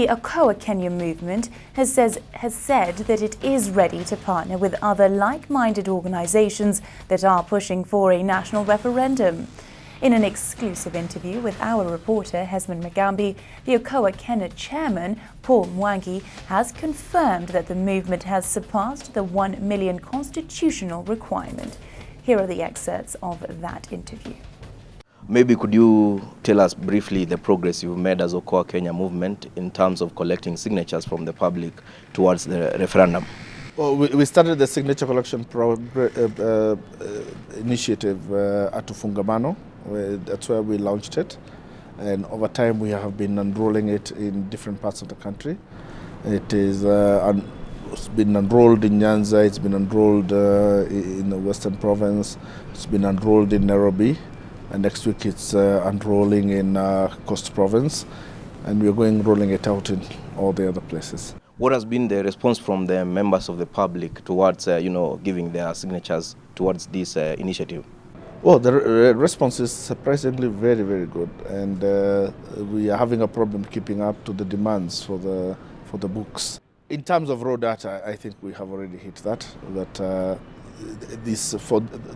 The Okoa Kenya movement has said that it is ready to partner with other like-minded organisations that are pushing for a national referendum. In an exclusive interview with our reporter Hesman Magambi, the Okoa Kenya chairman, Paul Mwangi, has confirmed that the movement has surpassed the 1 million constitutional requirement. Here are the excerpts of that interview. Maybe could you tell us briefly the progress you've made as Okoa Kenya movement in terms of collecting signatures from the public towards the referendum? Well, we started the signature collection initiative at Ufungamano. That's where we launched it, and over time we have been enrolling it in different parts of the country. It is it's been enrolled in Nyanza, it's been enrolled in the Western Province, it's been enrolled in Nairobi, and next week it's enrolling in Coast Province, and we're rolling it out in all the other places. What has been the response from the members of the public towards giving their signatures towards this initiative? Well, the response is surprisingly very, very good, and we are having a problem keeping up to the demands for the books. In terms of raw data, I think we have already hit that.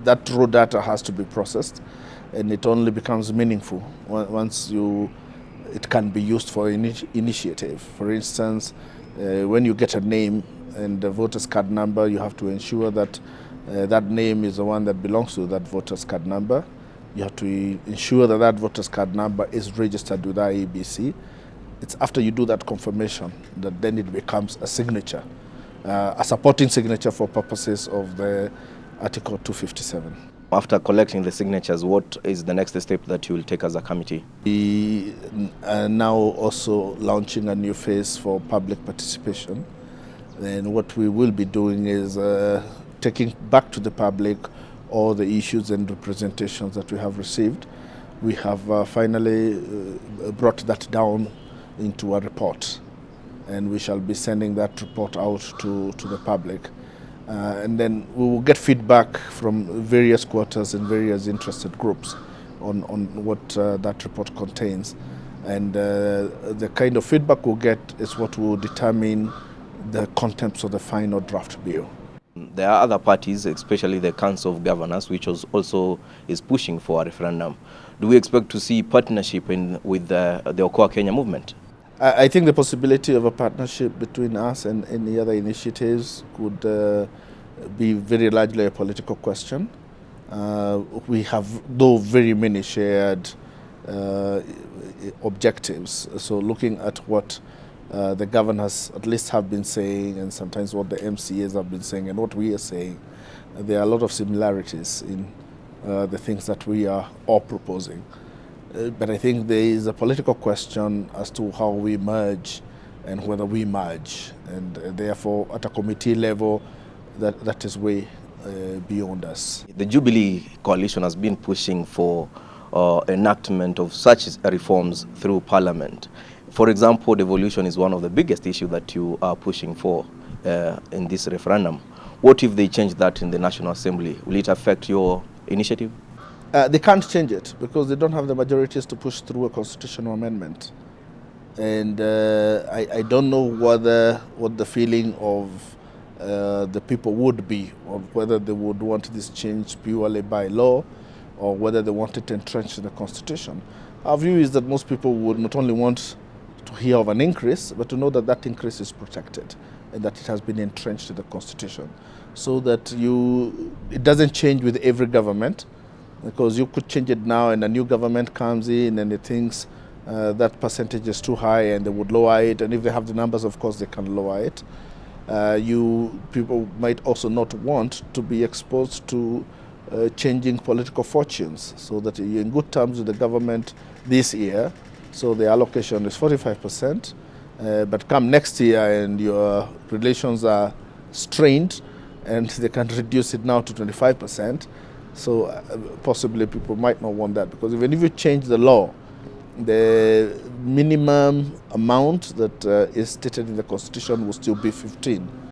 That raw data has to be processed, and it only becomes meaningful once it can be used for initiative. For instance, when you get a name and the voter's card number, you have to ensure that that name is the one that belongs to that voter's card number. You have to ensure that that voter's card number is registered with IEBC. It's after you do that confirmation that then it becomes a signature, a supporting signature for purposes of the Article 257. After collecting the signatures, what is the next step that you will take as a committee? We are now also launching a new phase for public participation. And what we will be doing is taking back to the public all the issues and representations that we have received. We have finally brought that down into a report, and we shall be sending that report out to the public. And then we will get feedback from various quarters and various interested groups on what that report contains. And the kind of feedback we'll get is what will determine the contents of the final draft bill. There are other parties, especially the Council of Governors, which also is pushing for a referendum. Do we expect to see partnership with the Okoa Kenya movement? I think the possibility of a partnership between us and any other initiatives could be very largely a political question. We have, though, very many shared objectives. So looking at what the governors at least have been saying, and sometimes what the MCAs have been saying and what we are saying, there are a lot of similarities in the things that we are all proposing. But I think there is a political question as to how we merge and whether we merge, and therefore at a committee level that is way beyond us. The Jubilee coalition has been pushing for enactment of such reforms through Parliament. For example, devolution is one of the biggest issues that you are pushing for in this referendum. What if they change that in the National Assembly? Will it affect your initiative? They can't change it because they don't have the majorities to push through a constitutional amendment. And I don't know what the feeling of the people would be, or whether they would want this change purely by law, or whether they want it entrenched in the Constitution. Our view is that most people would not only want to hear of an increase, but to know that that increase is protected and that it has been entrenched in the Constitution, so that it doesn't change with every government, because you could change it now and a new government comes in and it thinks that percentage is too high and they would lower it, and if they have the numbers, of course, they can lower it. People might also not want to be exposed to changing political fortunes, so that you're in good terms with the government this year, so the allocation is 45%, but come next year and your relations are strained and they can reduce it now to 25%. So possibly people might not want that, because even if you change the law, the minimum amount that is stated in the Constitution will still be 15.